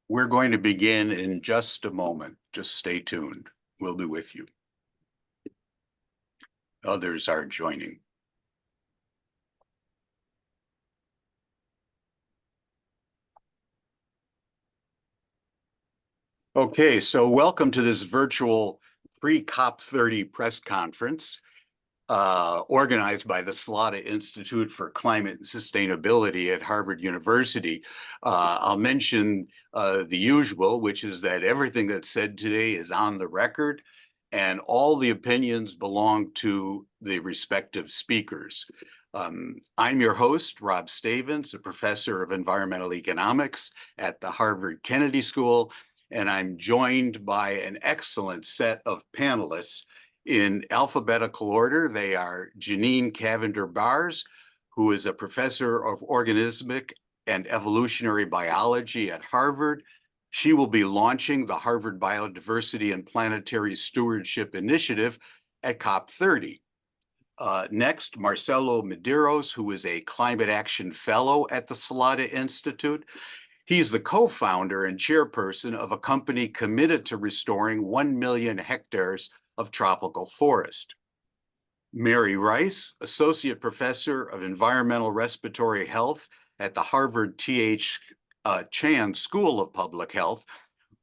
We're going to begin in just a moment. Just stay tuned. We'll be with you. Others are joining. Okay, so welcome to this virtual pre-COP30 press conference organized by the Slaughter Institute for Climate and Sustainability at Harvard University. I'll mention the usual, which is that everything that's said today is on the record and all the opinions belong to the respective speakers. I'm your host, Rob Stavins, a professor of environmental economics at the Harvard Kennedy School, and I'm joined by an excellent set of panelists. In alphabetical order, they are Janine Cavender-Bars, who is a professor of organismic and evolutionary biology at Harvard. She will be launching the Harvard Biodiversity and Planetary Stewardship Initiative at COP30. Next, Marcelo Medeiros, who is a climate action fellow at the Slaughter Institute. He's the co-founder and chairperson of a company committed to restoring 1 million hectares of tropical forest. Mary Rice, associate professor of environmental respiratory health at the Harvard T.H. Chan School of Public Health,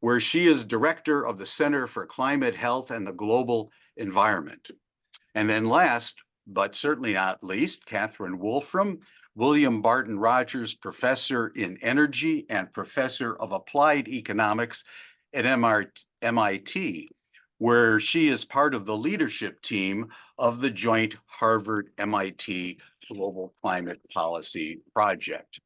where she is director of the Center for Climate Health and the Global Environment. And then last, but certainly not least, Catherine Wolfram, William Barton Rogers Professor in Energy and Professor of Applied Economics at MIT, where she is part of the leadership team of the joint Harvard-MIT Global Climate Policy Project.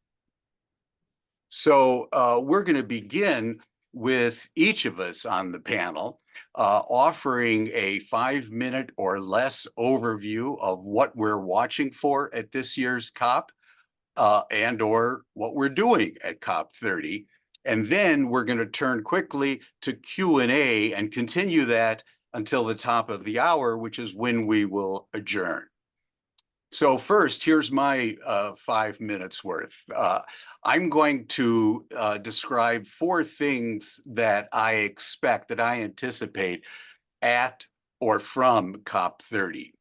So we're going to begin with each of us on the panel offering a 5-minute or less overview of what we're watching for at this year's COP and or what we're doing at COP30. And then we're going to turn quickly to Q&A and continue that until the top of the hour, which is when we will adjourn. So first, here's my 5 minutes worth. I'm going to describe 4 things that I expect, that I anticipate at or from COP30.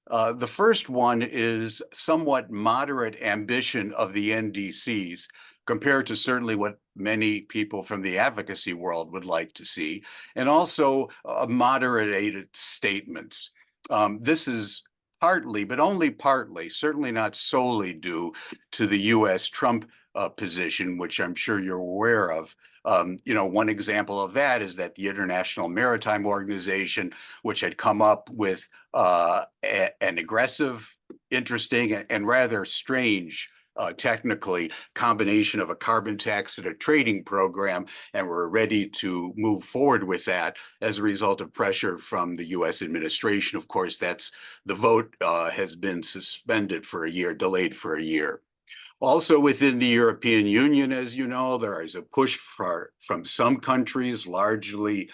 The first one is somewhat moderate ambition of the NDCs compared to certainly what many people from the advocacy world would like to see, and also moderated statements. This is partly, but only partly, certainly not solely due to the US Trump position, which I'm sure you're aware of. One example of that is that the International Maritime Organization, which had come up with an aggressive, interesting, and rather strange technically combination of a carbon tax and a trading program, and we're ready to move forward with that as a result of pressure from the US administration. Of course, the vote has been suspended for a year, delayed for a year. Also within the European Union, as you know, there is a push from some countries, largely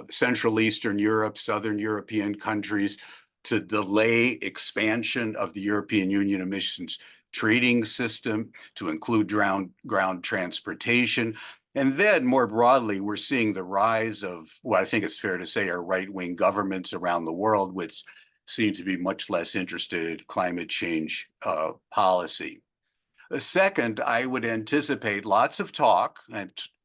Central Eastern Europe, Southern European countries, to delay expansion of the European Union emissions trading system to include ground transportation. And then more broadly, we're seeing the rise of what I think it's fair to say are right-wing governments around the world, which seem to be much less interested in climate change policy. Second, I would anticipate lots of talk,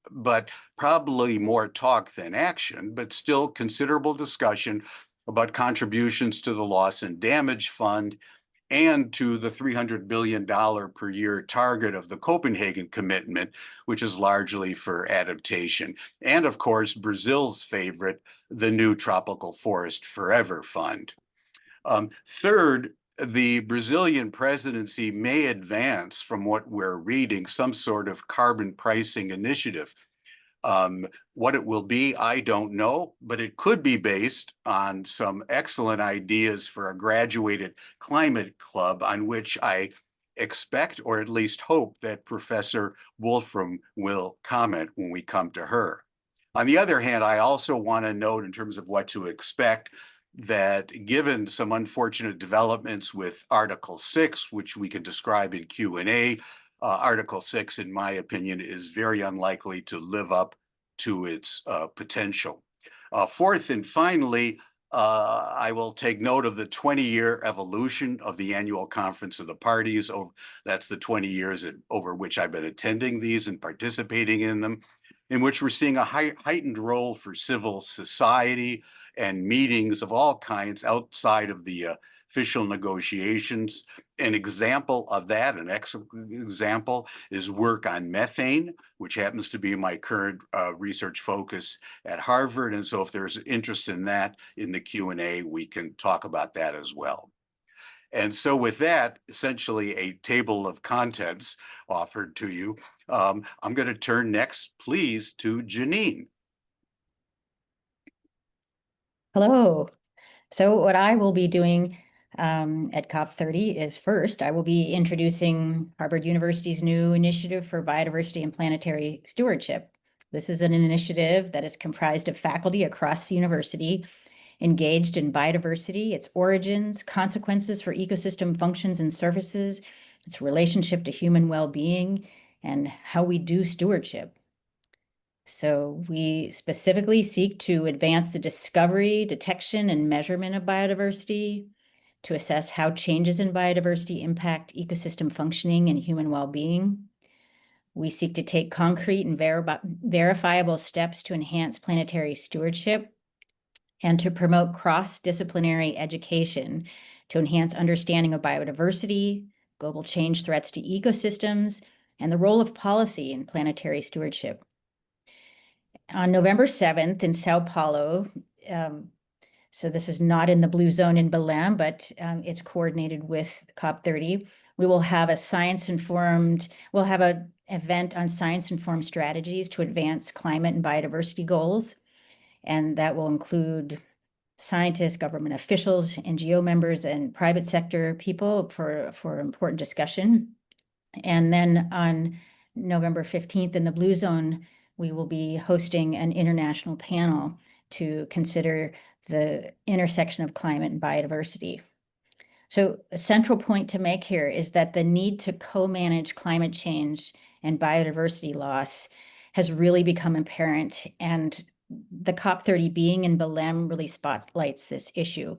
but probably more talk than action, but still considerable discussion about contributions to the Loss and Damage Fund and to the $300 billion per year target of the Copenhagen commitment, which is largely for adaptation. And of course, Brazil's favorite, the new Tropical Forest Forever Fund. Third, the Brazilian presidency may advance, from what we're reading, some sort of carbon pricing initiative. What it will be, I don't know, but it could be based on some excellent ideas for a graduated climate club on which I expect, or at least hope, that Professor Wolfram will comment when we come to her. On the other hand, I also want to note, in terms of what to expect, that given some unfortunate developments with Article 6, which we can describe in Q&A, Article 6, in my opinion, is very unlikely to live up to its potential. Fourth and finally, I will take note of the 20-year evolution of the annual conference of the parties. That's the 20 years over which I've been attending these and participating in them, in which we're seeing a heightened role for civil society and meetings of all kinds outside of the official negotiations. An example of that, an excellent example, is work on methane, which happens to be my current research focus at Harvard. And so if there's interest in that in the Q&A, we can talk about that as well. And so with that, essentially a table of contents offered to you, I'm going to turn next, please, to Janine. Hello. So what I will be doing at COP30 is first, I will be introducing Harvard University's new initiative for biodiversity and planetary stewardship. This is an initiative that is comprised of faculty across the university engaged in biodiversity, its origins, consequences for ecosystem functions and services, its relationship to human well-being, and how we do stewardship. So we specifically seek to advance the discovery, detection, and measurement of biodiversity, to assess how changes in biodiversity impact ecosystem functioning and human well-being. We seek to take concrete and verifiable steps to enhance planetary stewardship and to promote cross-disciplinary education to enhance understanding of biodiversity, global change threats to ecosystems, and the role of policy in planetary stewardship. On November 7th in Sao Paulo, so this is not in the blue zone in Belém, but it's coordinated with COP30. We will have we'll have an event on science-informed strategies to advance climate and biodiversity goals. And that will include scientists, government officials, NGO members, and private sector people for important discussion. And then on November 15th in the blue zone, we will be hosting an international panel to consider the intersection of climate and biodiversity. So a central point to make here is that the need to co-manage climate change and biodiversity loss has really become apparent, and the COP30 being in Belém really spotlights this issue.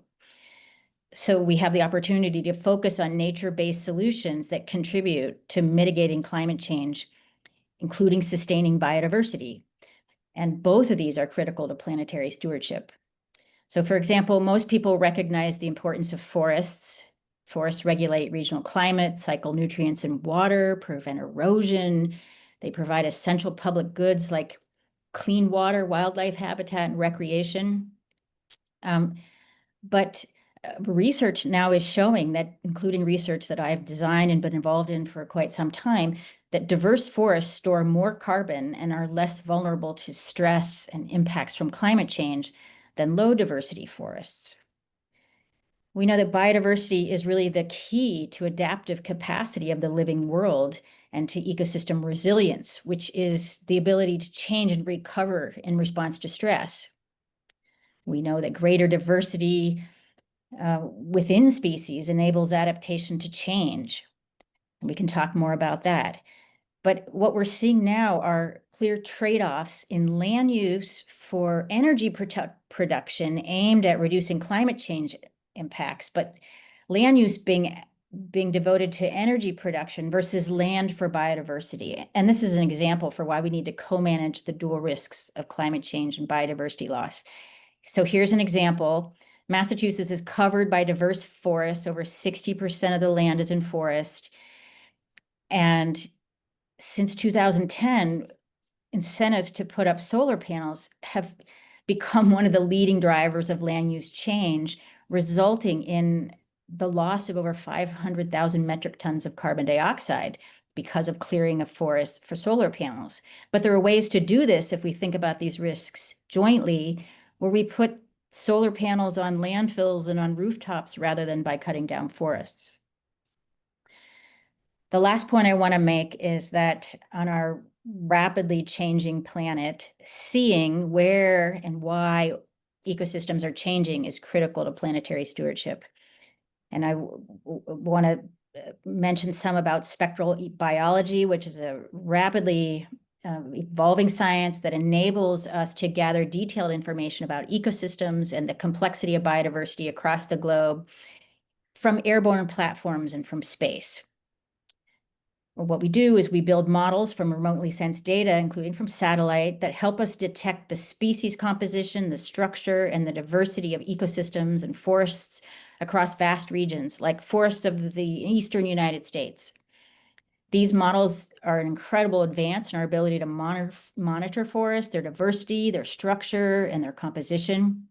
So we have the opportunity to focus on nature-based solutions that contribute to mitigating climate change, including sustaining biodiversity. And both of these are critical to planetary stewardship. So for example, most people recognize the importance of forests. Forests regulate regional climate, cycle nutrients in water, prevent erosion. They provide essential public goods like clean water, wildlife habitat, and recreation. But research now is showing that, including research that I've designed and been involved in for quite some time, that diverse forests store more carbon and are less vulnerable to stress and impacts from climate change than low diversity forests. We know that biodiversity is really the key to adaptive capacity of the living world and to ecosystem resilience, which is the ability to change and recover in response to stress. We know that greater diversity within species enables adaptation to change. And we can talk more about that. But what we're seeing now are clear trade-offs in land use for energy production aimed at reducing climate change impacts, but land use being devoted to energy production versus land for biodiversity. And this is an example for why we need to co-manage the dual risks of climate change and biodiversity loss. So here's an example. Massachusetts is covered by diverse forests. Over 60% of the land is in forest. And since 2010, incentives to put up solar panels have become one of the leading drivers of land use change, resulting in the loss of over 500,000 metric tons of carbon dioxide because of clearing of forests for solar panels. But there are ways to do this if we think about these risks jointly, where we put solar panels on landfills and on rooftops rather than by cutting down forests. The last point I want to make is that on our rapidly changing planet, seeing where and why ecosystems are changing is critical to planetary stewardship. And I want to mention some about spectral biology, which is a rapidly evolving science that enables us to gather detailed information about ecosystems and the complexity of biodiversity across the globe from airborne platforms and from space. What we do is we build models from remotely sensed data, including from satellite, that help us detect the species composition, the structure, and the diversity of ecosystems and forests across vast regions, like forests of the eastern United States. These models are an incredible advance in our ability to monitor forests, their diversity, their structure, and their composition.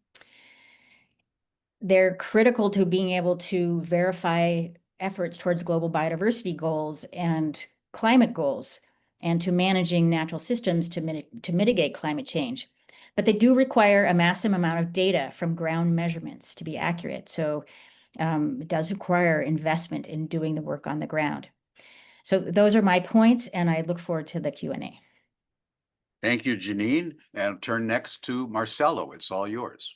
They're critical to being able to verify efforts towards global biodiversity goals and climate goals, and to managing natural systems to mitigate climate change. But they do require a massive amount of data from ground measurements to be accurate. So it does require investment in doing the work on the ground. So those are my points, and I look forward to the Q&A. Thank you, Janine. And I'll turn next to Marcelo. It's all yours.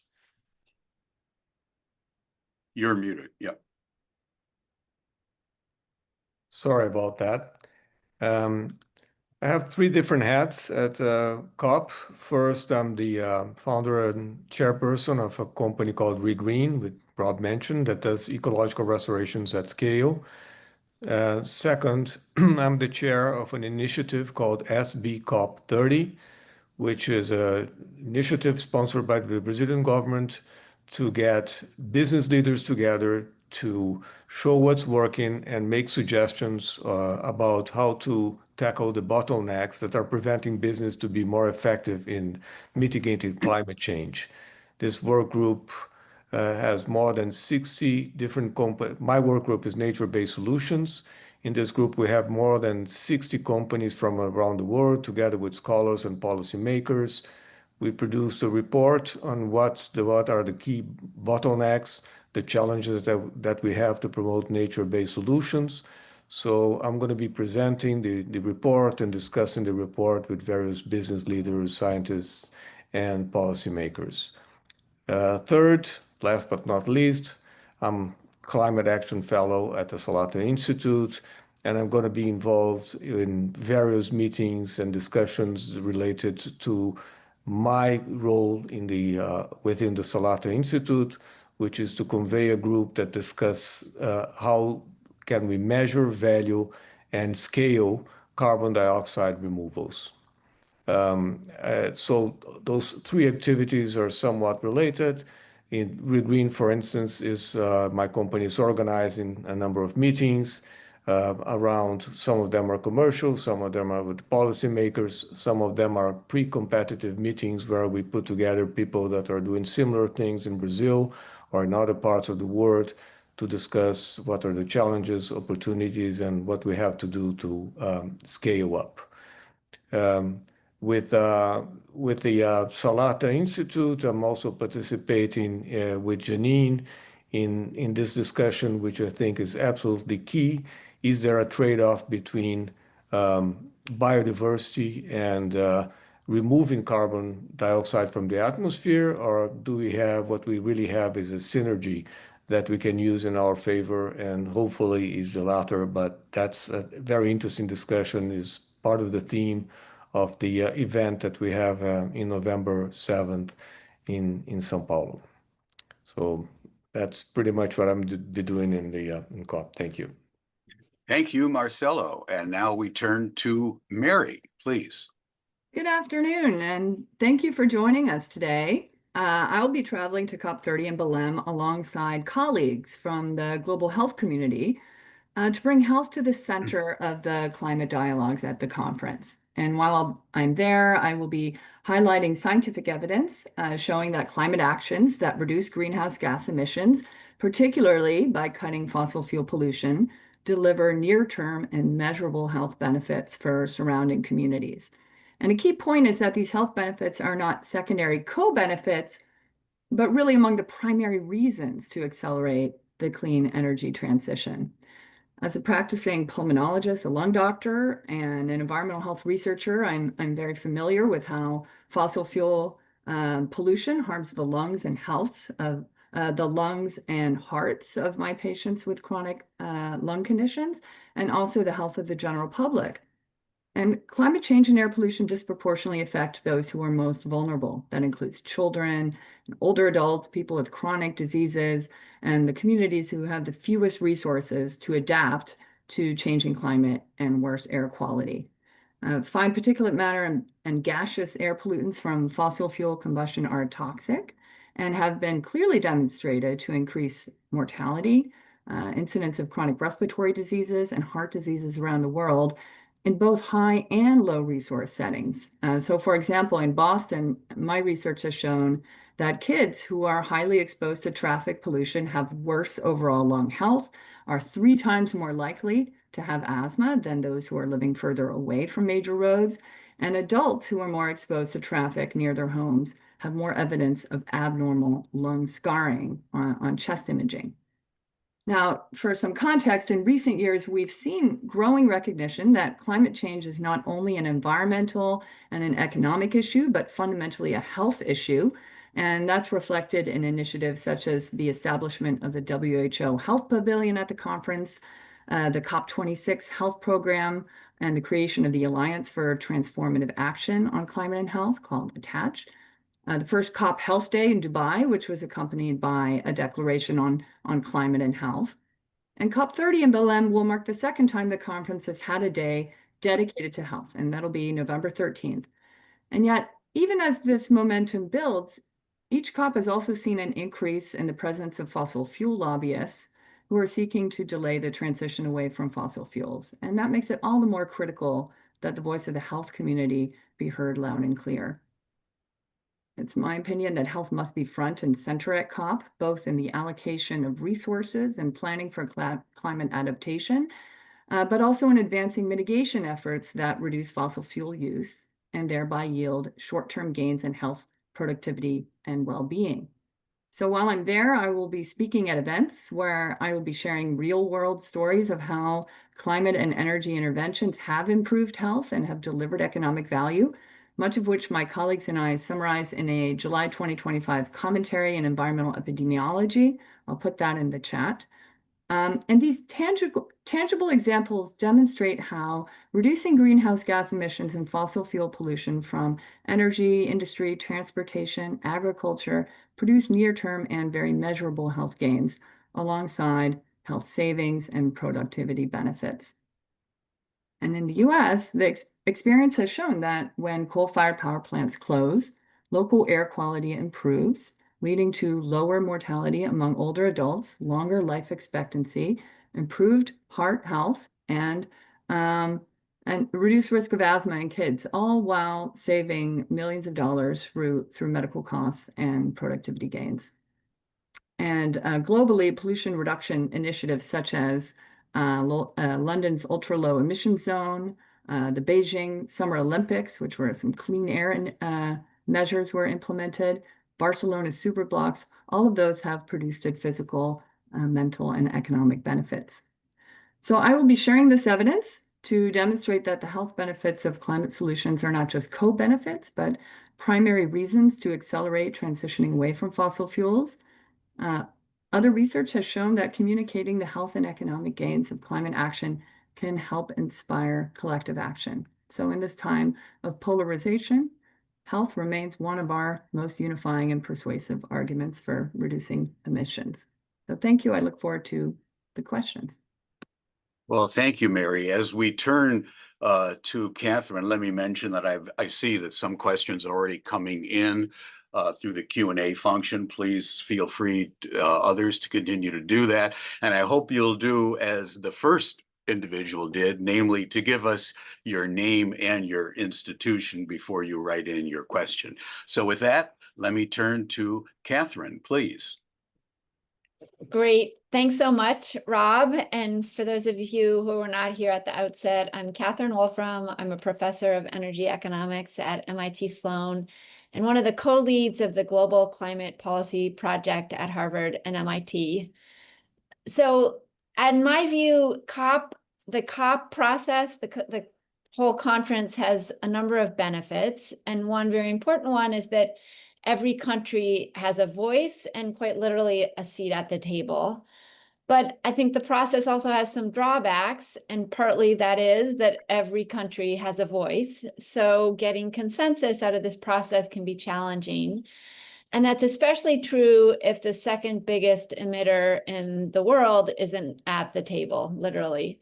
You're muted. Yep. Sorry about that. I have three different hats at COP. First, I'm the founder and chairperson of a company called ReGreen, which Rob mentioned, that does ecological restorations at scale. Second, I'm the chair of an initiative called SB COP30, which is an initiative sponsored by the Brazilian government to get business leaders together to show what's working and make suggestions about how to tackle the bottlenecks that are preventing business to be more effective in mitigating climate change. This work group has more than 60 different companies. My work group is Nature-Based Solutions. In this group, we have more than 60 companies from around the world, together with scholars and policymakers. We produced a report on what are the key bottlenecks, the challenges that we have to promote nature-based solutions. So I'm going to be presenting the report and discussing the report with various business leaders, scientists, and policymakers. Third, last but not least, I'm Climate Action Fellow at the Salata Institute, and I'm going to be involved in various meetings and discussions related to my role in within the Salata Institute, which is to convey a group that discuss how can we measure, value, and scale carbon dioxide removals. So those three activities are somewhat related. In ReGreen, for instance, my company is organizing a number of meetings around. Some of them are commercial, some of them are with policymakers, some of them are pre-competitive meetings where we put together people that are doing similar things in Brazil or in other parts of the world to discuss what are the challenges, opportunities, and what we have to do to scale up. With the Salata Institute, I'm also participating with Janine in this discussion, which I think is absolutely key. Is there a trade-off between biodiversity and removing carbon dioxide from the atmosphere, or do we have what we really have is a synergy that we can use in our favor, and hopefully is the latter, but that's a very interesting discussion, is part of the theme of the event that we have in November 7th in São Paulo. So that's pretty much what I'm be doing in COP. Thank you. Thank you, Marcelo. And now we turn to Mary, please. Good afternoon, and thank you for joining us today. I'll be traveling to COP30 in Belém alongside colleagues from the global health community to bring health to the center of the climate dialogues at the conference. And while I'm there, I will be highlighting scientific evidence showing that climate actions that reduce greenhouse gas emissions, particularly by cutting fossil fuel pollution, deliver near-term and measurable health benefits for surrounding communities. And a key point is that these health benefits are not secondary co-benefits, but really among the primary reasons to accelerate the clean energy transition. As a practicing pulmonologist, a lung doctor, and an environmental health researcher, I'm very familiar with how fossil fuel pollution harms the lungs and health of the lungs and hearts of my patients with chronic lung conditions, and also the health of the general public. And climate change and air pollution disproportionately affect those who are most vulnerable. That includes children, older adults, people with chronic diseases, and the communities who have the fewest resources to adapt to changing climate and worse air quality. Fine particulate matter and gaseous air pollutants from fossil fuel combustion are toxic and have been clearly demonstrated to increase mortality, incidence of chronic respiratory diseases, and heart diseases around the world in both high and low resource settings. So for example, in Boston, my research has shown that kids who are highly exposed to traffic pollution have worse overall lung health, are 3 times more likely to have asthma than those who are living further away from major roads, and adults who are more exposed to traffic near their homes have more evidence of abnormal lung scarring on chest imaging. Now, for some context, in recent years, we've seen growing recognition that climate change is not only an environmental and an economic issue, but fundamentally a health issue. And that's reflected in initiatives such as the establishment of the WHO Health Pavilion at the conference, the COP26 health program, and the creation of the Alliance for Transformative Action on Climate and Health, called ATTACH. The first COP Health Day in Dubai, which was accompanied by a declaration on climate and health. And COP30 in Belém will mark the second time the conference has had a day dedicated to health, and that'll be November 13th. And yet, even as this momentum builds, each COP has also seen an increase in the presence of fossil fuel lobbyists who are seeking to delay the transition away from fossil fuels. And that makes it all the more critical that the voice of the health community be heard loud and clear. It's my opinion that health must be front and center at COP, both in the allocation of resources and planning for climate adaptation, but also in advancing mitigation efforts that reduce fossil fuel use and thereby yield short-term gains in health, productivity, and well-being. So while I'm there, I will be speaking at events where I will be sharing real-world stories of how climate and energy interventions have improved health and have delivered economic value, much of which my colleagues and I summarized in a July 2025 commentary in environmental epidemiology. I'll put that in the chat. And these tangible examples demonstrate how reducing greenhouse gas emissions and fossil fuel pollution from energy, industry, transportation, agriculture produce near-term and very measurable health gains alongside health savings and productivity benefits. And in the US, the experience has shown that when coal-fired power plants close, local air quality improves, leading to lower mortality among older adults, longer life expectancy, improved heart health, and reduced risk of asthma in kids, all while saving millions of dollars through medical costs and productivity gains. And globally, pollution reduction initiatives such as London's ultra-low emission zone, the Beijing Summer Olympics, which were some clean air measures were implemented, Barcelona's superblocks, all of those have produced physical, mental, and economic benefits. So I will be sharing this evidence to demonstrate that the health benefits of climate solutions are not just co-benefits, but primary reasons to accelerate transitioning away from fossil fuels. Other research has shown that communicating the health and economic gains of climate action can help inspire collective action. So in this time of polarization, health remains one of our most unifying and persuasive arguments for reducing emissions. So thank you. I look forward to the questions. Well, thank you, Mary. As we turn to Catherine, let me mention that I see that some questions are already coming in through the Q&A function. Please feel free, others, to continue to do that. And I hope you'll do as the first individual did, namely to give us your name and your institution before you write in your question. So with that, let me turn to Catherine, please. Great. Thanks so much, Rob. And for those of you who were not here at the outset, I'm Catherine Wolfram. I'm a professor of energy economics at MIT Sloan and one of the co-leads of the Global Climate Policy Project at Harvard and MIT. So in my view, the COP process, the whole conference has a number of benefits. And one very important one is that every country has a voice and quite literally a seat at the table. But I think the process also has some drawbacks, and partly that is that every country has a voice. So getting consensus out of this process can be challenging. And that's especially true if the second biggest emitter in the world isn't at the table, literally.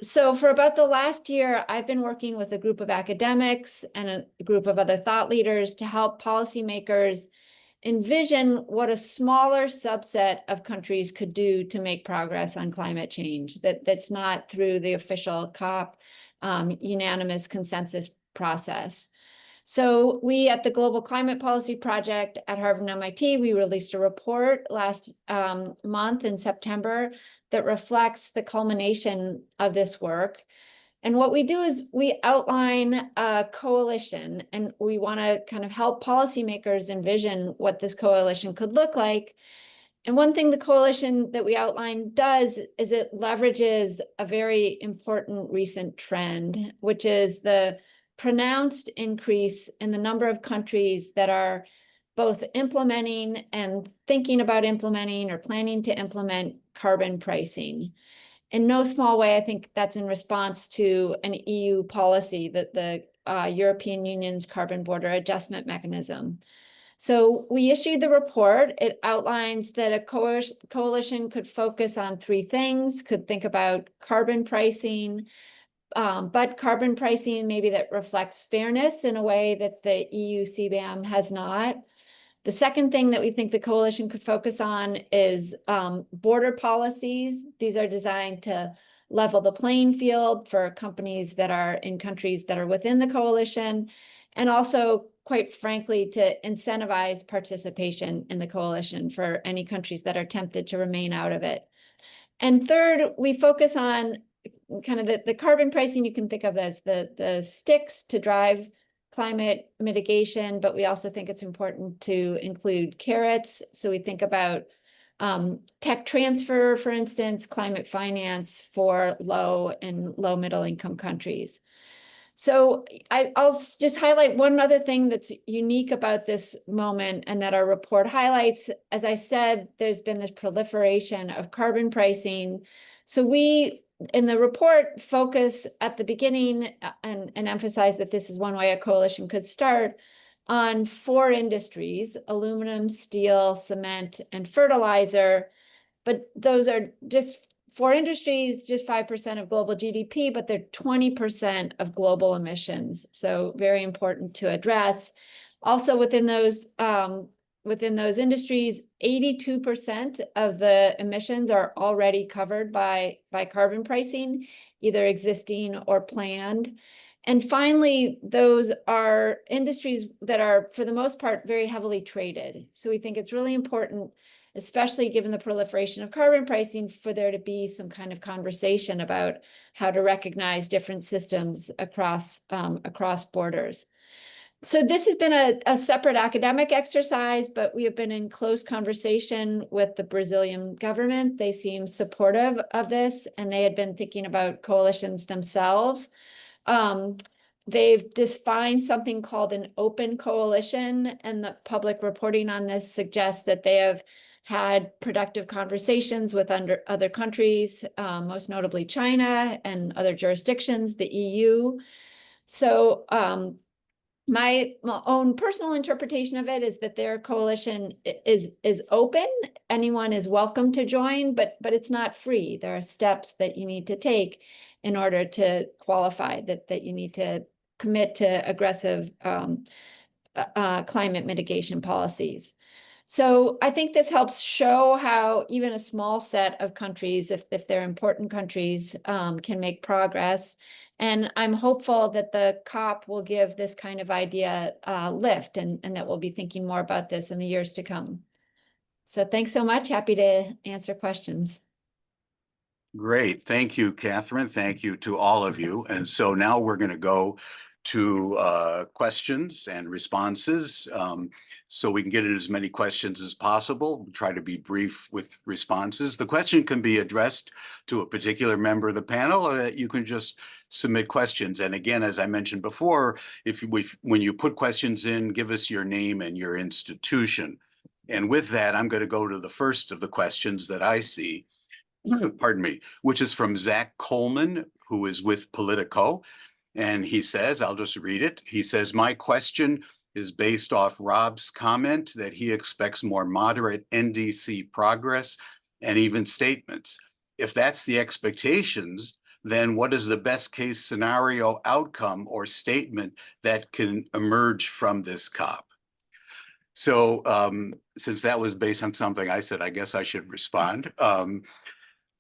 So for about the last year, I've been working with a group of academics and a group of other thought leaders to help policymakers envision what a smaller subset of countries could do to make progress on climate change that's not through the official COP unanimous consensus process. So we at the Global Climate Policy Project at Harvard and MIT, we released a report last month in September that reflects the culmination of this work. And what we do is we outline a coalition, and we want to kind of help policymakers envision what this coalition could look like. And one thing the coalition that we outline does is it leverages a very important recent trend, which is the pronounced increase in the number of countries that are both implementing and thinking about implementing or planning to implement carbon pricing. In no small way, I think that's in response to an EU policy, that the European Union's carbon border adjustment mechanism. So we issued the report. It outlines that a coalition could focus on three things, could think about carbon pricing, but carbon pricing maybe that reflects fairness in a way that the EU CBAM has not. The second thing that we think the coalition could focus on is border policies. These are designed to level the playing field for companies that are in countries that are within the coalition, and also, quite frankly, to incentivize participation in the coalition for any countries that are tempted to remain out of it. And third, we focus on kind of the carbon pricing you can think of as the sticks to drive climate mitigation, but we also think it's important to include carrots. So we think about tech transfer, for instance, climate finance for low and low middle income countries. So I'll just highlight one other thing that's unique about this moment and that our report highlights. As I said, there's been this proliferation of carbon pricing. So we, in the report, focus at the beginning and emphasize that this is one way a coalition could start on 4 industries: aluminum, steel, cement, and fertilizer. But those are just 4 industries, just 5% of global GDP, but they're 20% of global emissions. So very important to address. Also within those industries, 82% of the emissions are already covered by carbon pricing, either existing or planned. And finally, those are industries that are, for the most part, very heavily traded. So we think it's really important, especially given the proliferation of carbon pricing, for there to be some kind of conversation about how to recognize different systems across borders. So this has been a separate academic exercise, but we have been in close conversation with the Brazilian government. They seem supportive of this, and they had been thinking about coalitions themselves. They've defined something called an open coalition, and the public reporting on this suggests that they have had productive conversations with other countries, most notably China and other jurisdictions, the EU. So my own personal interpretation of it is that their coalition is open. Anyone is welcome to join, but it's not free. There are steps that you need to take in order to qualify, that you need to commit to aggressive climate mitigation policies. So I think this helps show how even a small set of countries, if they're important countries, can make progress. And I'm hopeful that the COP will give this kind of idea lift, and that we'll be thinking more about this in the years to come. So thanks so much. Happy to answer questions. Great. Thank you, Catherine. Thank you to all of you. And so now we're going to go to questions and responses. So we can get in as many questions as possible, try to be brief with responses. The question can be addressed to a particular member of the panel, or you can just submit questions. And again, as I mentioned before, when you put questions in, give us your name and your institution. And with that, I'm going to go to the first of the questions that I see, pardon me, which is from Zach Coleman, who is with Politico. And he says, I'll just read it. He says, my question is based off Rob's comment that he expects more moderate NDC progress and even statements. If that's the expectations, then what is the best case scenario outcome or statement that can emerge from this COP? So since that was based on something I said, I guess I should respond.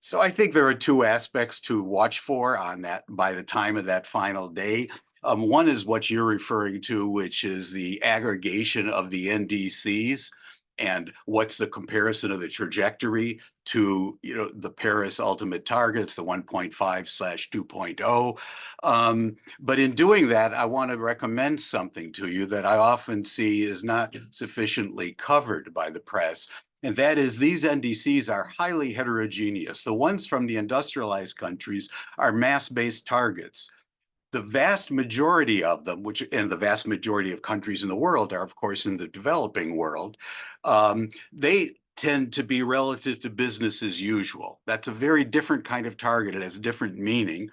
So I think there are two aspects to watch for on that by the time of that final day. One is what you're referring to, which is the aggregation of the NDCs and what's the comparison of the trajectory to, the Paris ultimate targets, the 1.5/2.0. But in doing that, I want to recommend something to you that I often see is not sufficiently covered by the press. And that is, these NDCs are highly heterogeneous. The ones from the industrialized countries are mass-based targets. The vast majority of them, and the vast majority of countries in the world are, of course, in the developing world, they tend to be relative to business as usual. That's a very different kind of target. It has a different meaning.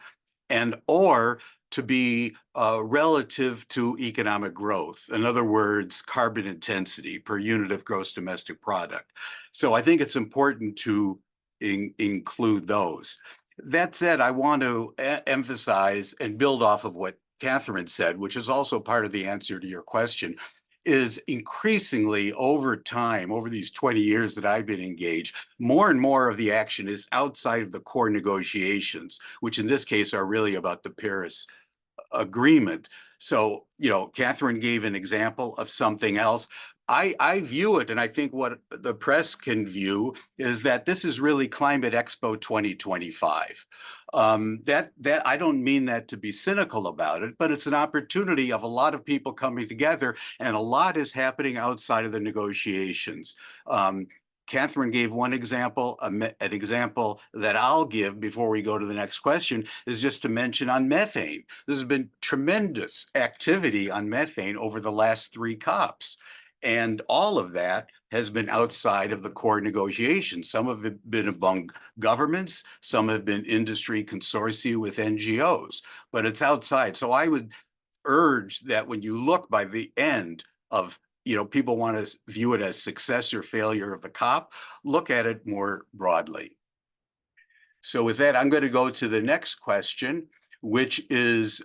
Or to be relative to economic growth. In other words, carbon intensity per unit of gross domestic product. So I think it's important to include those. That said, I want to emphasize and build off of what Catherine said, which is also part of the answer to your question, is increasingly over time, over these 20 years that I've been engaged, more and more of the action is outside of the core negotiations, which in this case are really about the Paris Agreement. So, Catherine gave an example of something else. I view it, and I think what the press can view is that this is really Climate Expo 2025. That I don't mean that to be cynical about it, but it's an opportunity of a lot of people coming together, and a lot is happening outside of the negotiations. Catherine gave one example. An example that I'll give before we go to the next question is just to mention on methane. There's been tremendous activity on methane over the last 3 COPs. And all of that has been outside of the core negotiations. Some have been among governments, some have been industry consortia with NGOs, but it's outside. So I would urge that when you look by the end of, people want to view it as success or failure of the COP, look at it more broadly. So with that, I'm going to go to the next question, which is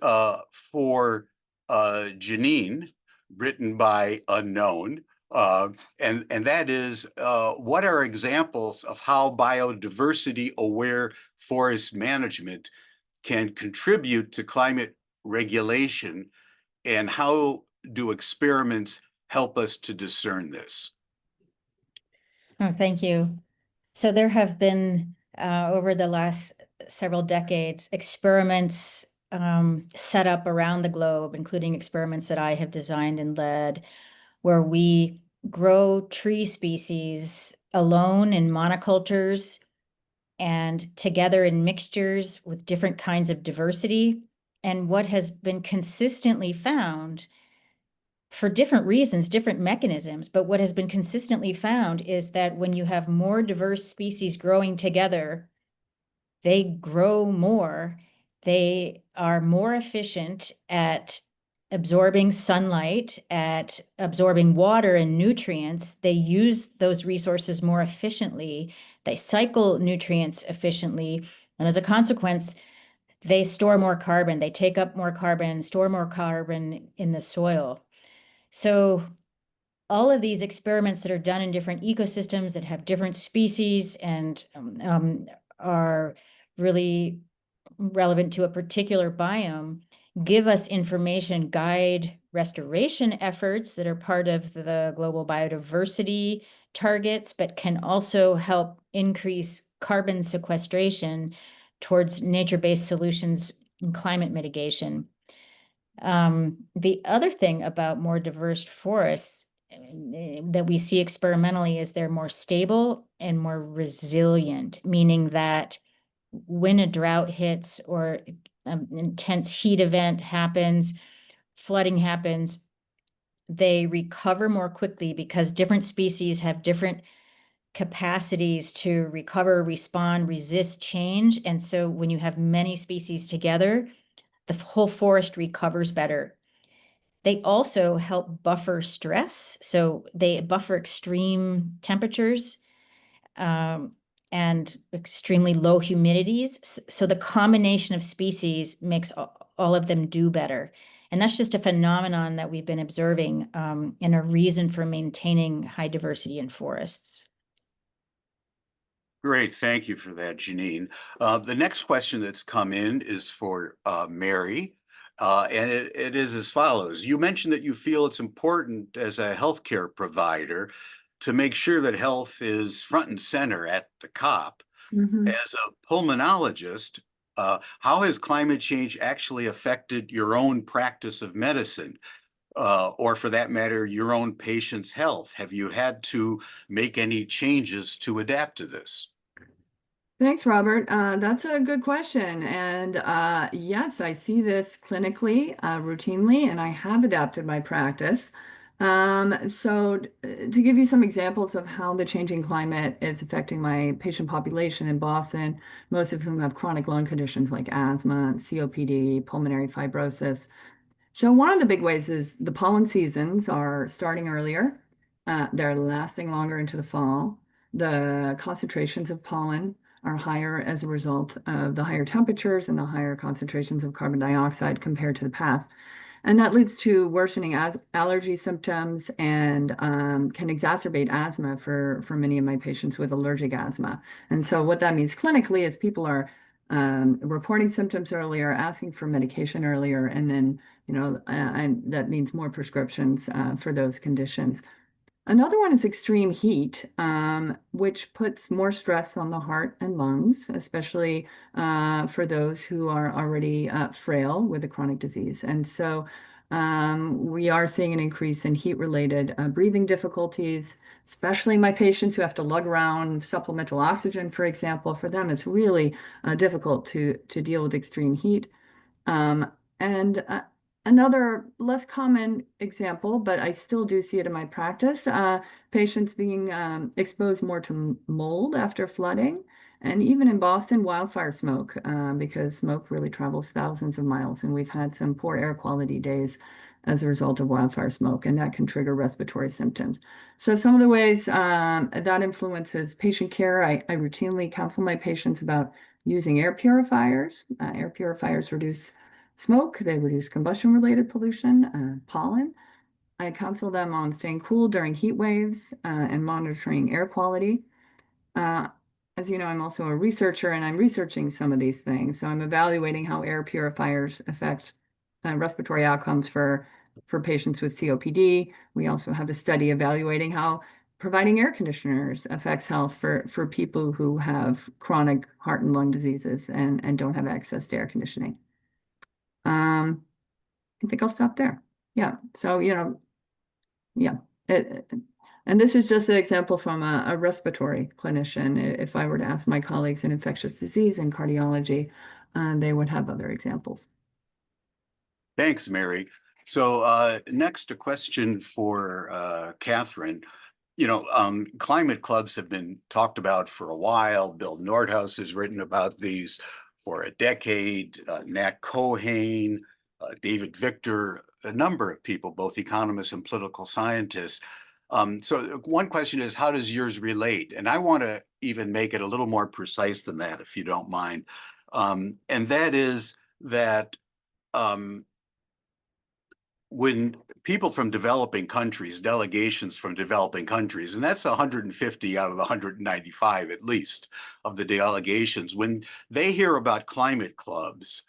for Janine, written by Unknown. And that is, what are examples of how biodiversity-aware forest management can contribute to climate regulation, and how do experiments help us to discern this? Oh, thank you. So there have been, over the last several decades, experiments set up around the globe, including experiments that I have designed and led, where we grow tree species alone in monocultures and together in mixtures with different kinds of diversity. And what has been consistently found, for different reasons, different mechanisms, but what has been consistently found is that when you have more diverse species growing together, they grow more, they are more efficient at absorbing sunlight, at absorbing water and nutrients. They use those resources more efficiently, they cycle nutrients efficiently, and as a consequence, they store more carbon, they take up more carbon, store more carbon in the soil. So all of these experiments that are done in different ecosystems that have different species and are really relevant to a particular biome give us information, guide restoration efforts that are part of the global biodiversity targets, but can also help increase carbon sequestration towards nature-based solutions and climate mitigation. The other thing about more diverse forests that we see experimentally is they're more stable and more resilient, meaning that when a drought hits or an intense heat event happens, flooding happens, they recover more quickly because different species have different capacities to recover, respond, resist change. And so when you have many species together, the whole forest recovers better. They also help buffer stress. So they buffer extreme temperatures and extremely low humidities. So the combination of species makes all of them do better. And that's just a phenomenon that we've been observing and a reason for maintaining high diversity in forests. Great, thank you for that, Janine. The next question that's come in is for Mary, and it is as follows. You mentioned that you feel it's important as a healthcare provider to make sure that health is front and center at the COP. As a pulmonologist, how has climate change actually affected your own practice of medicine? Or for that matter, your own patient's health? Have you had to make any changes to adapt to this? Thanks, Robert. That's a good question. And yes, I see this clinically, routinely, and I have adapted my practice. To give you some examples of how the changing climate is affecting my patient population in Boston, most of whom have chronic lung conditions like asthma, COPD, pulmonary fibrosis. So one of the big ways is the pollen seasons are starting earlier. They're lasting longer into the fall. The concentrations of pollen are higher as a result of the higher temperatures and the higher concentrations of carbon dioxide compared to the past. And that leads to worsening allergy symptoms and can exacerbate asthma for many of my patients with allergic asthma. And so what that means clinically is people are reporting symptoms earlier, asking for medication earlier, and then and that means more prescriptions for those conditions. Another one is extreme heat, which puts more stress on the heart and lungs, especially for those who are already frail with a chronic disease. And so we are seeing an increase in heat-related breathing difficulties, especially my patients who have to lug around supplemental oxygen, for example. For them, it's really difficult to deal with extreme heat. And another less common example, but I still do see it in my practice, patients being exposed more to mold after flooding, and even in Boston, wildfire smoke, because smoke really travels thousands of miles, and we've had some poor air quality days as a result of wildfire smoke, and that can trigger respiratory symptoms. So some of the ways that influences patient care, I routinely counsel my patients about using air purifiers. Air purifiers reduce smoke, they reduce combustion-related pollution, pollen. I counsel them on staying cool during heat waves and monitoring air quality. As you know, I'm also a researcher and I'm researching some of these things. So I'm evaluating how air purifiers affect respiratory outcomes for patients with COPD. We also have a study evaluating how providing air conditioners affects health for people who have chronic heart and lung diseases and don't have access to air conditioning. I think I'll stop there. Yeah. So, yeah. And this is just an example from a respiratory clinician. If I were to ask my colleagues in infectious disease and cardiology, they would have other examples. Thanks, Mary. So next, a question for Catherine. Climate clubs have been talked about for a while. Bill Nordhaus has written about these for a decade. Nat Cohane, David Victor, a number of people, both economists and political scientists. So one question is, how does yours relate? And I want to even make it a little more precise than that, if you don't mind. And that is that when people from developing countries, delegations from developing countries, and that's 150 out of the 195 at least of the delegations, when they hear about climate clubs,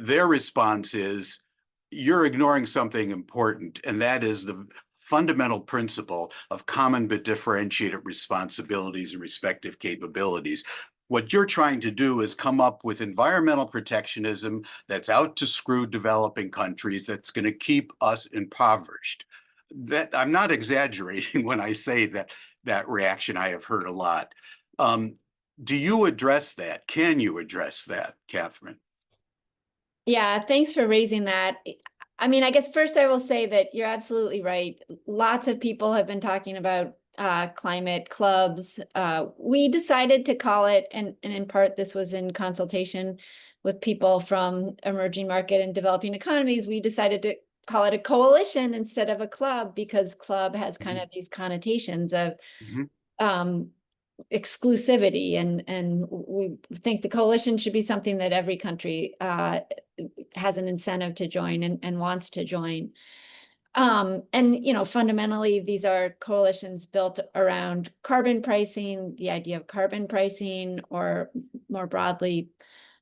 their response is, you're ignoring something important, and that is the fundamental principle of common but differentiated responsibilities and respective capabilities. What you're trying to do is come up with environmental protectionism that's out to screw developing countries, that's going to keep us impoverished. That I'm not exaggerating when I say that reaction I have heard a lot. Do you address that? Can you address that, Catherine? Yeah, thanks for raising that. I mean, I guess first I will say that you're absolutely right. Lots of people have been talking about climate clubs. We decided to call it, and in part this was in consultation with people from emerging market and developing economies, we decided to call it a coalition instead of a club, because club has kind of these connotations of exclusivity, and we think the coalition should be something that every country has an incentive to join and wants to join. And fundamentally, these are coalitions built around carbon pricing, the idea of carbon pricing, or more broadly,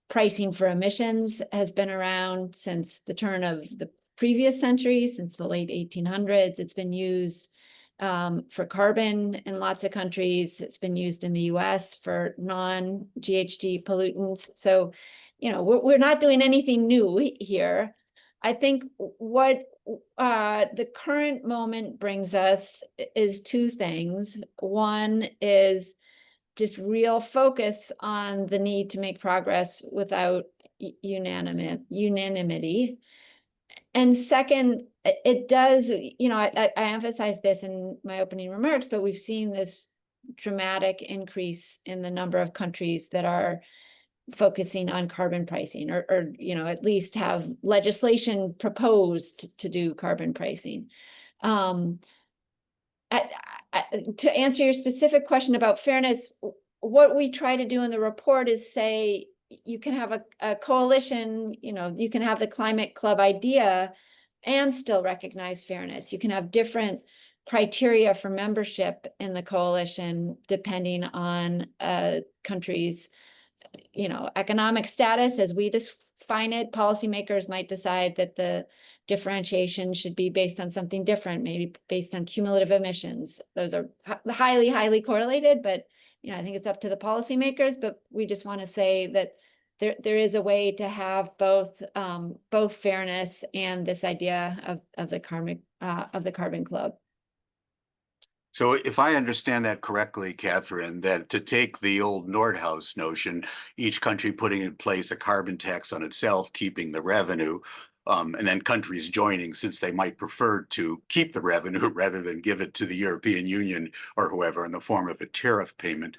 pricing for emissions has been around since the turn of the previous century, since the late 1800s. It's been used for carbon in lots of countries. It's been used in the US for non-GHG pollutants. So, we're not doing anything new here. I think what the current moment brings us is two things. One is just real focus on the need to make progress without unanimity. And second, it does, I emphasized this in my opening remarks, but we've seen this dramatic increase in the number of countries that are focusing on carbon pricing, or at least have legislation proposed to do carbon pricing. To answer your specific question about fairness, what we try to do in the report is say, you can have a coalition, you can have the climate club idea and still recognize fairness. You can have different criteria for membership in the coalition depending on a country's economic status. As we define it, policymakers might decide that the differentiation should be based on something different, maybe based on cumulative emissions. Those are highly, highly correlated, but I think it's up to the policymakers. But we just want to say that there is a way to have both fairness and this idea of the carbon club. So if I understand that correctly, Catherine, that to take the old Nordhaus notion, each country putting in place a carbon tax on itself, keeping the revenue, and then countries joining since they might prefer to keep the revenue rather than give it to the European Union or whoever in the form of a tariff payment.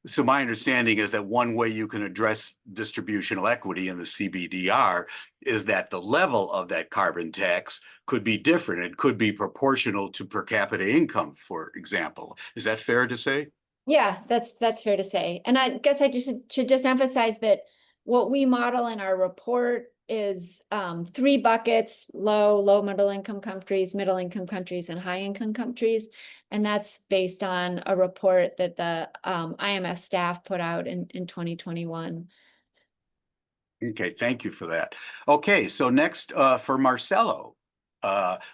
So my understanding is that one way you can address distributional equity in the CBDR is that the level of that carbon tax could be different. It could be proportional to per capita income, for example. Is that fair to say? Yeah, that's fair to say. And I guess I should just emphasize that what we model in our report is 3 buckets: low middle income countries, middle income countries, and high income countries. And that's based on a report that the IMF staff put out in 2021. Okay, thank you for that. Okay, so next for Marcelo.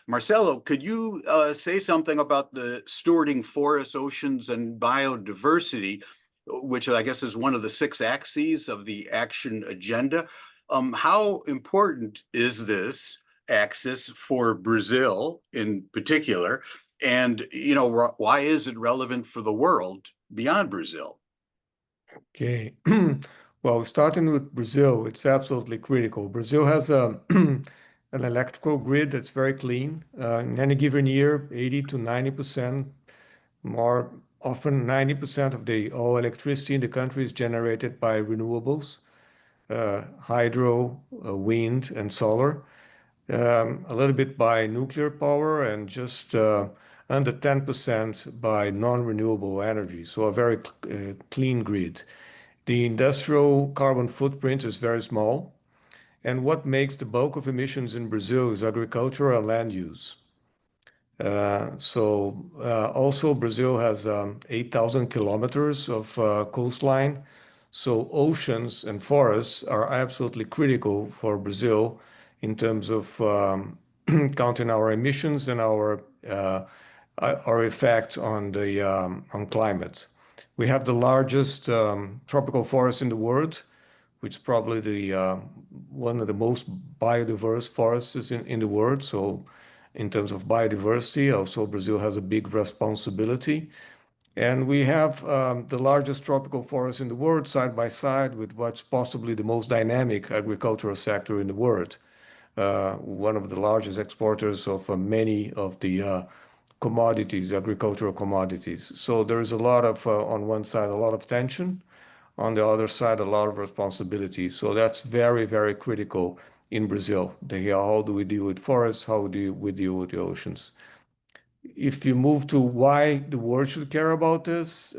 Marcelo, could you say something about the stewarding forests, oceans, and biodiversity, which I guess is one of the 6 axes of the action agenda? How important is this axis for Brazil in particular? And, why is it relevant for the world beyond Brazil? Okay. Well, starting with Brazil, it's absolutely critical. Brazil has an electrical grid that's very clean. In any given year, 80 to 90%, more often 90% of the all electricity in the country is generated by renewables, hydro, wind, and solar. A little bit by nuclear power, and just under 10% by non-renewable energy. So a very clean grid. The industrial carbon footprint is very small. And what makes the bulk of emissions in Brazil is agriculture and land use. Also Brazil has 8,000 kilometers of coastline. So oceans and forests are absolutely critical for Brazil in terms of counting our emissions and our effect on the on climate. We have the largest tropical forest in the world, which is probably the one of the most biodiverse forests in the world. So in terms of biodiversity, also Brazil has a big responsibility. And we have the largest tropical forest in the world side by side with what's possibly the most dynamic agricultural sector in the world. One of the largest exporters of many of the commodities, agricultural commodities. So there is a lot of, on one side, a lot of tension, on the other side, a lot of responsibility. So that's very, very critical in Brazil. How do we deal with forests? How do we deal with the oceans? If you move to why the world should care about this,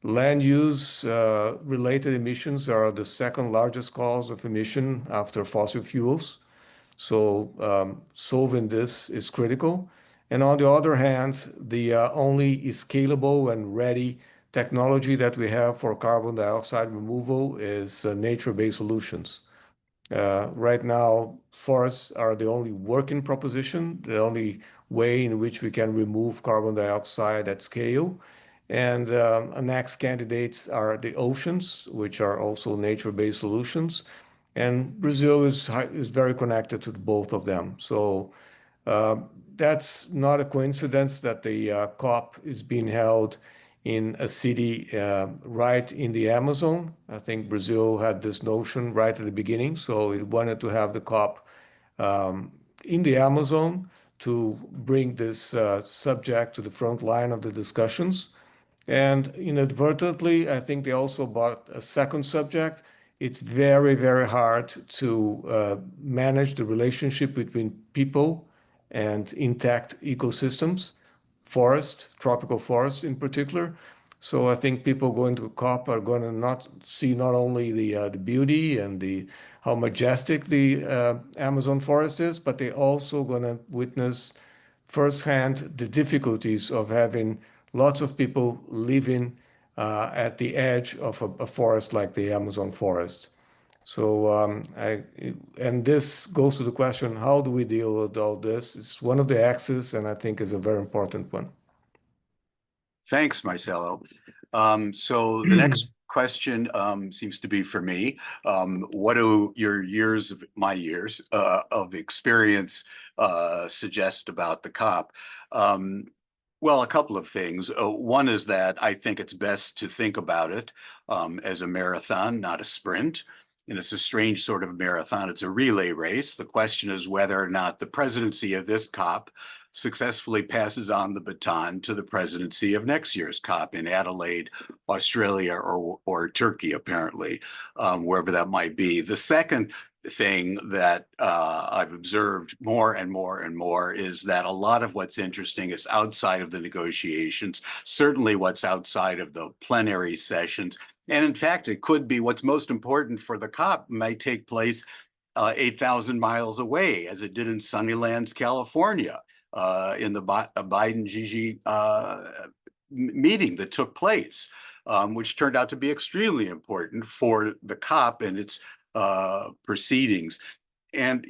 land use related emissions are the second largest cause of emission after fossil fuels. So solving this is critical. And on the other hand, the only scalable and ready technology that we have for carbon dioxide removal is nature-based solutions. Right now, forests are the only working proposition, the only way in which we can remove carbon dioxide at scale. And next candidates are the oceans, which are also nature-based solutions. And Brazil is very connected to both of them. So that's not a coincidence that the COP is being held in a city right in the Amazon. I think Brazil had this notion right at the beginning, so it wanted to have the COP in the Amazon to bring this subject to the front line of the discussions. And inadvertently, I think they also brought a second subject. It's very, very hard to manage the relationship between people and intact ecosystems, forest, tropical forests in particular. So I think people going to COP are going to not see not only the beauty and how majestic the Amazon forest is, but they also going to witness firsthand the difficulties of having lots of people living at the edge of a forest like the Amazon forest. So, and this goes to the question, how do we deal with all this? It's one of the axes, and I think is a very important one. Thanks, Marcelo. So the next question seems to be for me. What do my years of experience suggest about the COP? Well, a couple of things. One is that I think it's best to think about it as a marathon, not a sprint. And it's a strange sort of marathon. It's a relay race. The question is whether or not the presidency of this COP successfully passes on the baton to the presidency of next year's COP in Adelaide, Australia, or Turkey, apparently, wherever that might be. The second thing that I've observed more and more and more is that a lot of what's interesting is outside of the negotiations, certainly what's outside of the plenary sessions. And in fact, it could be what's most important for the COP might take place 8,000 miles away, as it did in Sunnylands, California, in the Biden-Gigi meeting that took place, which turned out to be extremely important for the COP and its proceedings. And,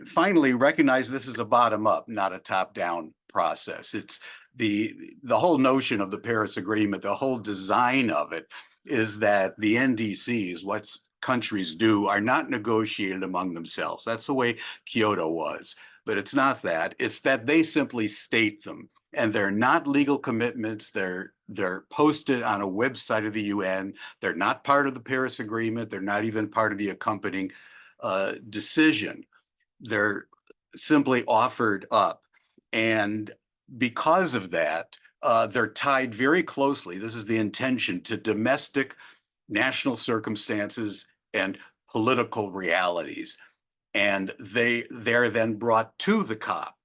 finally recognize this is a bottom-up, not a top-down process. It's the whole notion of the Paris Agreement, the whole design of it is that the NDCs, what countries do, are not negotiated among themselves. That's the way Kyoto was. But it's not that. It's that they simply state them. And they're not legal commitments. They're posted on a website of the UN. They're not part of the Paris Agreement. They're not even part of the accompanying decision. They're simply offered up. And because of that, they're tied very closely, this is the intention, to domestic national circumstances and political realities. And they're then brought to the COP.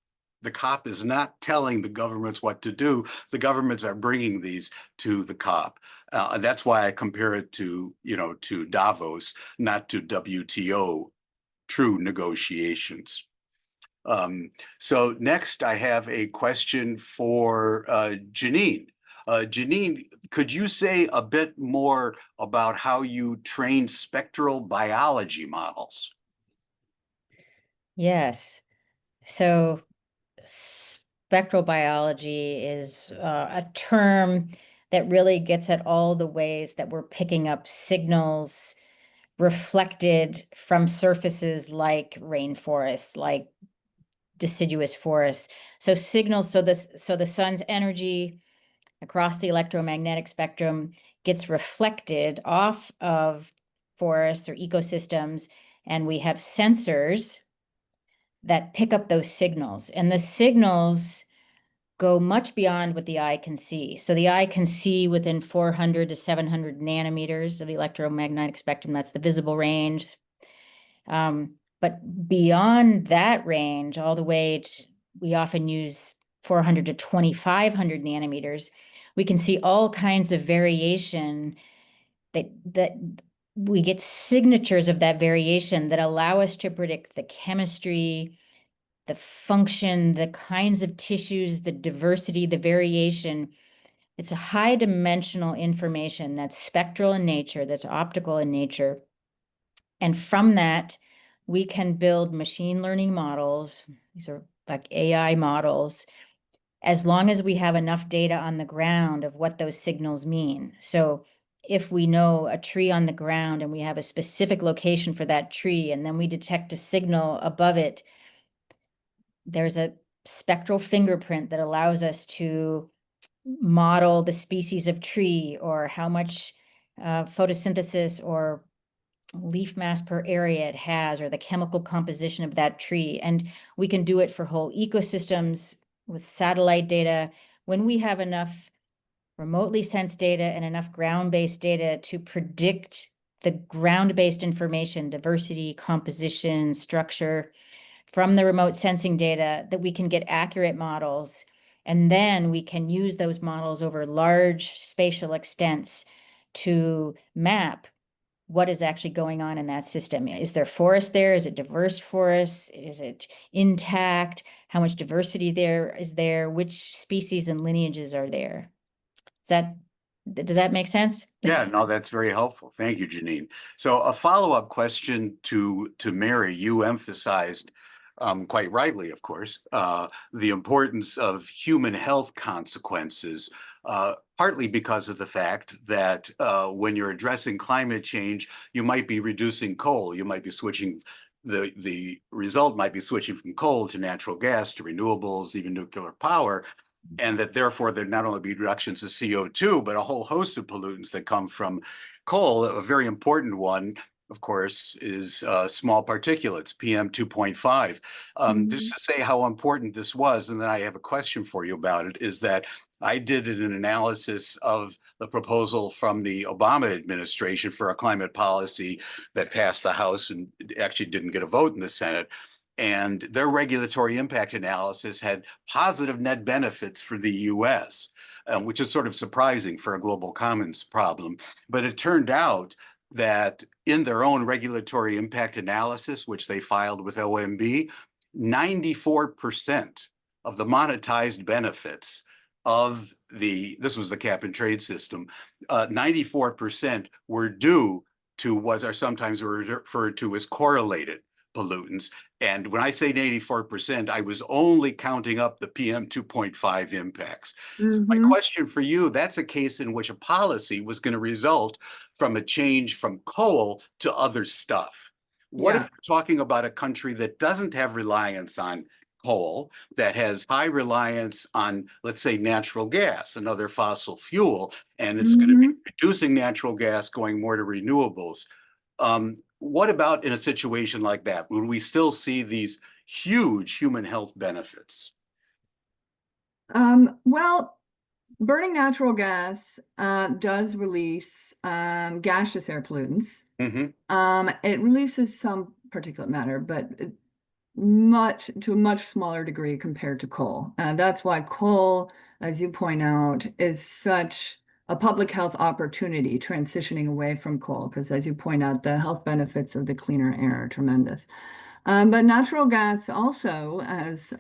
The COP is not telling the governments what to do. The governments are bringing these to the COP. And that's why I compare it to Davos, not to WTO, true negotiations. So next I have a question for Janine. Janine, could you say a bit more about how you train spectral biology models? Yes. So spectral biology is a term that really gets at all the ways that we're picking up signals reflected from surfaces like rainforests, like deciduous forests. So signals, so the sun's energy across the electromagnetic spectrum gets reflected off of forests or ecosystems, and we have sensors that pick up those signals. And the signals go much beyond what the eye can see. So the eye can see within 400 to 700 nanometers of the electromagnetic spectrum. That's the visible range. But beyond that range, all the way to, we often use 400 to 2500 nanometers, we can see all kinds of variation that we get signatures of that variation that allow us to predict the chemistry, the function, the kinds of tissues, the diversity, the variation. It's a high dimensional information that's spectral in nature, that's optical in nature. And from that, we can build machine learning models. These are like AI models, as long as we have enough data on the ground of what those signals mean. So if we know a tree on the ground and we have a specific location for that tree, and then we detect a signal above it, there's a spectral fingerprint that allows us to model the species of tree or how much photosynthesis or leaf mass per area it has, or the chemical composition of that tree. And we can do it for whole ecosystems with satellite data. When we have enough remotely sensed data and enough ground-based data to predict the ground-based information, diversity, composition, structure, from the remote sensing data, that we can get accurate models. And then we can use those models over large spatial extents to map what is actually going on in that system. Is there forest there? Is it diverse forest? Is it intact? How much diversity there is there? Which species and lineages are there? Does that make sense? Yeah, no, that's very helpful. Thank you, Janine. So a follow-up question to Mary. You emphasized quite rightly, of course, the importance of human health consequences, partly because of the fact that when you're addressing climate change, you might be reducing coal. You might be switching, the result might be switching from coal to natural gas, to renewables, even nuclear power. And that therefore there'd not only be reductions of CO2, but a whole host of pollutants that come from coal. A very important one, of course, is small particulates, PM 2.5. Just to say how important this was, and then I have a question for you about it, is that I did an analysis of the proposal from the Obama administration for a climate policy that passed the House and actually didn't get a vote in the Senate. And their regulatory impact analysis had positive net benefits for the US, which is sort of surprising for a global commons problem. But it turned out that in their own regulatory impact analysis, which they filed with OMB, 94% of the monetized benefits of this was the cap and trade system, 94% were due to what are sometimes referred to as correlated pollutants. And when I say 84%, I was only counting up the PM 2.5 impacts. So my question for you, that's a case in which a policy was going to result from a change from coal to other stuff. What if we're talking about a country that doesn't have reliance on coal, that has high reliance on, let's say, natural gas, another fossil fuel, and it's going to be reducing natural gas, going more to renewables? What about in a situation like that? Would we still see these huge human health benefits? Well, burning natural gas does release gaseous air pollutants. It releases some particulate matter, but to a much smaller degree compared to coal. That's why coal, as you point out, is such a public health opportunity, transitioning away from coal, because as you point out, the health benefits of the cleaner air are tremendous. But natural gas also has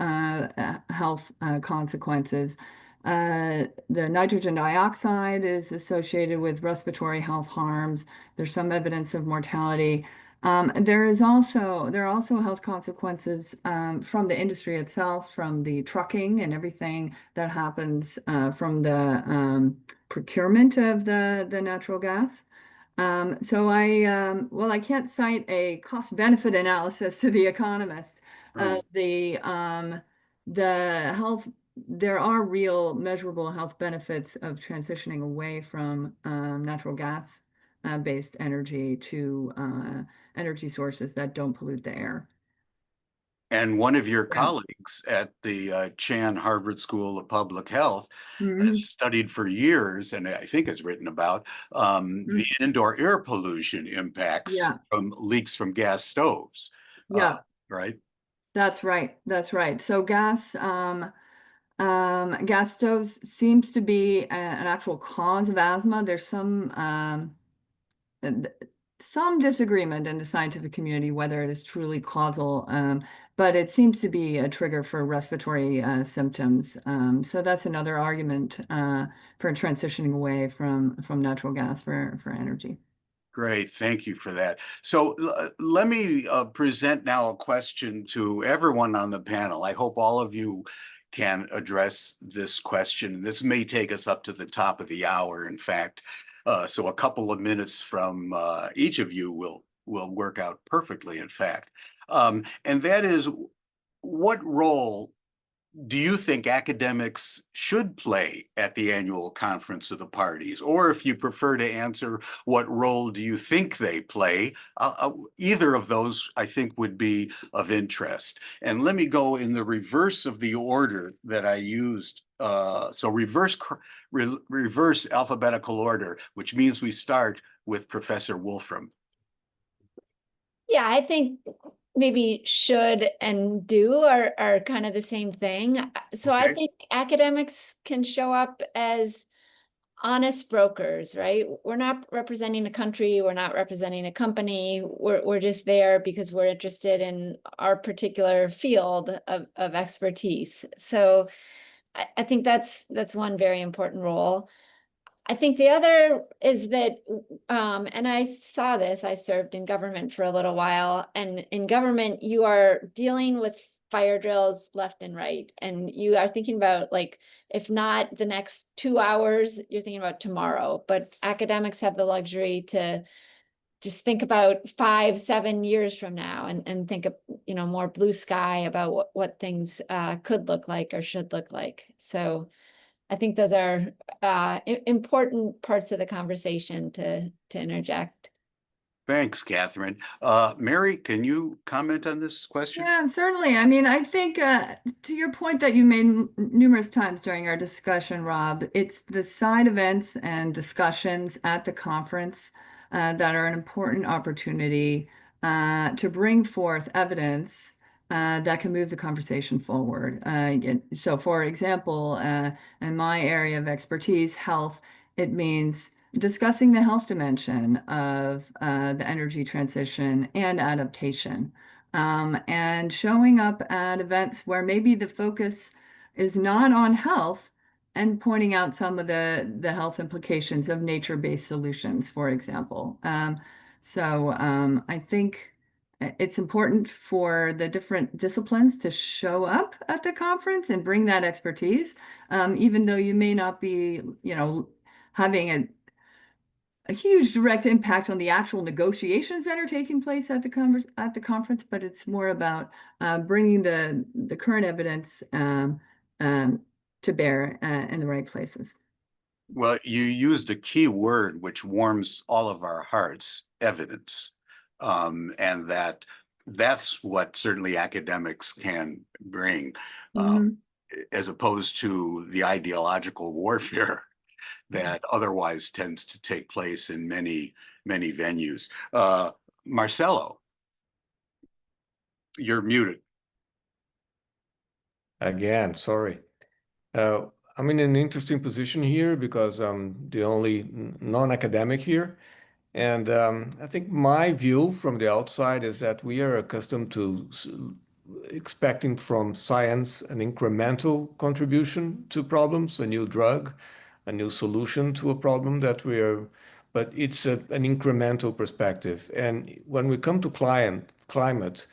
health consequences. The nitrogen dioxide is associated with respiratory health harms. There's some evidence of mortality. There are also health consequences from the industry itself, from the trucking and everything that happens from the procurement of the natural gas. Well, I can't cite a cost benefit analysis to the economist. Right. The health, there are real measurable health benefits of transitioning away from natural gas based energy to energy sources that don't pollute the air. And one of your Yeah. colleagues at the Chan Harvard School of Public Health Mhm. has studied for years, and I think has written about the indoor air pollution impacts Yeah, from leaks from gas stoves. yeah, Right? that's right. That's right. So gas stoves seems to be an actual cause of asthma. There's some disagreement in the scientific community whether it is truly causal, but it seems to be a trigger for respiratory symptoms. So that's another argument for transitioning away from natural gas for energy. Great, thank you for that. So let me present now a question to everyone on the panel. I hope all of you can address this question. This may take us up to the top of the hour, in fact. So a couple of minutes from each of you will work out perfectly, in fact. And that is, what role do you think academics should play at the annual conference of the parties? Or if you prefer to answer, what role do you think they play? Either of those, I think, would be of interest. And let me go in the reverse of the order that I used. So reverse alphabetical order, which means we start with Professor Wolfram. Yeah, I think maybe should and do are kind of the same thing. So I Okay. think academics can show up as honest brokers, right? We're not representing a country, we're not representing a company. We're just there because we're interested in our particular field of expertise. So I think that's one very important role. I think the other is that, and I saw this, I served in government for a little while, and in government, you are dealing with fire drills left and right. And you are thinking about, like, if not the next 2 hours, you're thinking about tomorrow. But academics have the luxury to just think about 5, 7 years from now and think of, more blue sky about what things could look like or should look like. So I think those are important parts of the conversation to interject. Thanks, Catherine. Mary, can you comment on this question? Yeah, certainly. I mean, I think to your point that you made numerous times during our discussion, Rob, it's the side events and discussions at the conference that are an important opportunity to bring forth evidence that can move the conversation forward. So, for example, in my area of expertise, health, it means discussing the health dimension of the energy transition and adaptation. And showing up at events where maybe the focus is not on health and pointing out some of the health implications of nature-based solutions, for example. I think it's important for the different disciplines to show up at the conference and bring that expertise, even though you may not be, having a huge direct impact on the actual negotiations that are taking place at the conference, but it's more about bringing the current evidence to bear in the right places. Well, you used a key word which warms all of our hearts, evidence. And that's what certainly academics can bring, Mhm. as opposed to the ideological warfare that otherwise tends to take place in many, many venues. Marcelo, you're muted. Again, sorry. I'm in an interesting position here because I'm the only non-academic here. And I think my view from the outside is that we are accustomed to expecting from science an incremental contribution to problems, a new drug, a new solution to a problem that we are but it's an incremental perspective. And when we come to climate,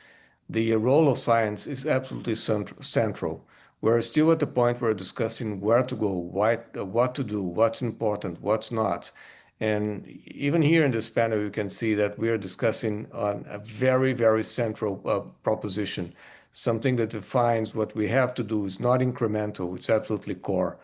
the role of science is absolutely central. We're still at the point where we're discussing where to go, what to do, what's important, what's not. And even here in this panel, you can see that we are discussing on a very, very central proposition, something that defines what we have to do is not incremental, it's absolutely core.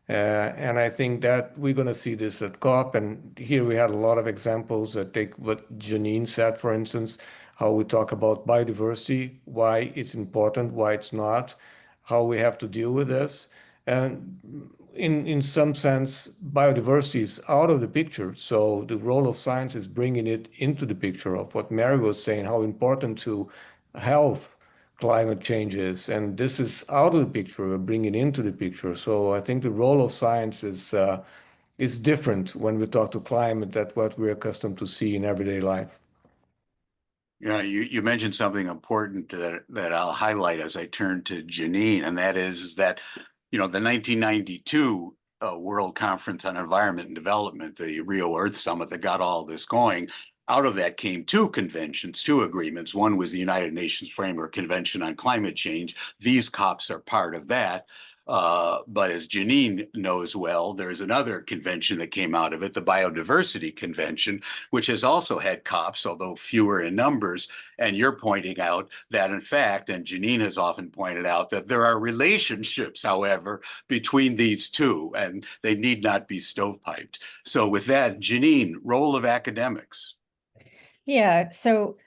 And I think that we're going to see this at COP. And here we had a lot of examples. Take what Janine said, for instance, how we talk about biodiversity, why it's important, why it's not, how we have to deal with this. And in some sense, biodiversity is out of the picture. So the role of science is bringing it into the picture of what Mary was saying, how important to health climate changes, and this is out of the picture. We're bringing into the picture. So I think the role of science is different when we talk to climate than what we're accustomed to see in everyday life. Yeah, you mentioned something important that I'll highlight as I turn to Janine, and that is that, the 1992 World Conference on Environment and Development, the Rio Earth Summit that got all this going. Out of that came two conventions, two agreements. One was the United Nations Framework Convention on Climate Change. These COPs are part of that. But as Janine knows well, there's another convention that came out of it, the Biodiversity Convention, which has also had COPs, although fewer in numbers. And you're pointing out that, in fact, and Janine has often pointed out, that there are relationships, however, between these two, and they need not be stovepiped. So with that, Janine, role of academics. Yeah, so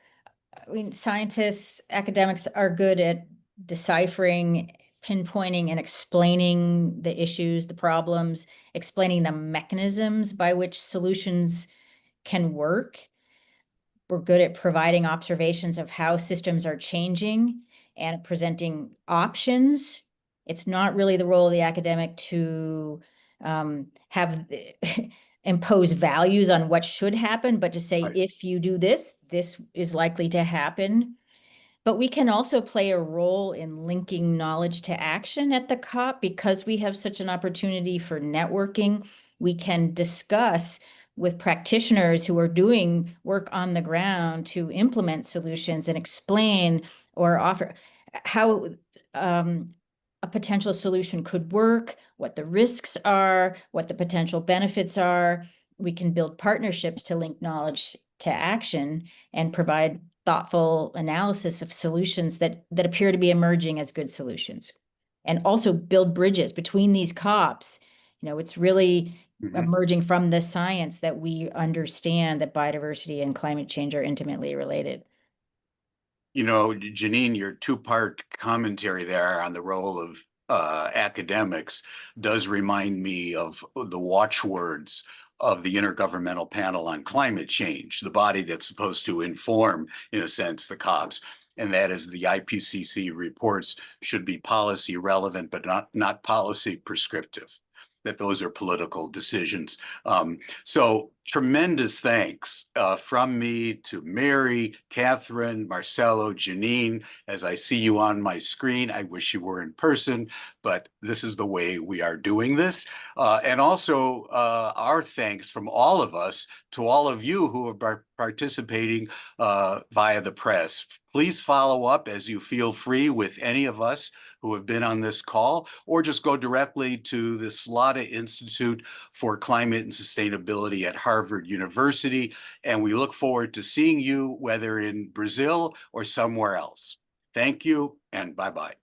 I mean, scientists, academics are good at deciphering, pinpointing, and explaining the issues, the problems, explaining the mechanisms by which solutions can work. We're good at providing observations of how systems are changing and presenting options. It's not really the role of the academic to have impose values on what should happen, but to say, Right. if you do this, this is likely to happen. But we can also play a role in linking knowledge to action at the COP because we have such an opportunity for networking. We can discuss with practitioners who are doing work on the ground to implement solutions and explain or offer how a potential solution could work, what the risks are, what the potential benefits are. We can build partnerships to link knowledge to action and provide thoughtful analysis of solutions that appear to be emerging as good solutions, and also build bridges between these COPs. It's really emerging from the science that we understand that biodiversity and climate change are intimately related. Janine, your two-part commentary there on the role of academics does remind me of the watchwords of the Intergovernmental Panel on Climate Change, the body that's supposed to inform, in a sense, the COPs. And that is the IPCC reports should be policy relevant, but not policy prescriptive, that those are political decisions. So tremendous thanks from me to Mary, Catherine, Marcelo, Janine. As I see you on my screen, I wish you were in person, but this is the way we are doing this. And also our thanks from all of us to all of you who are participating via the press. Please follow up as you feel free with any of us who have been on this call, or just go directly to the Slada Institute for Climate and Sustainability at Harvard University. And we look forward to seeing you, whether in Brazil or somewhere else. Thank you, and bye-bye.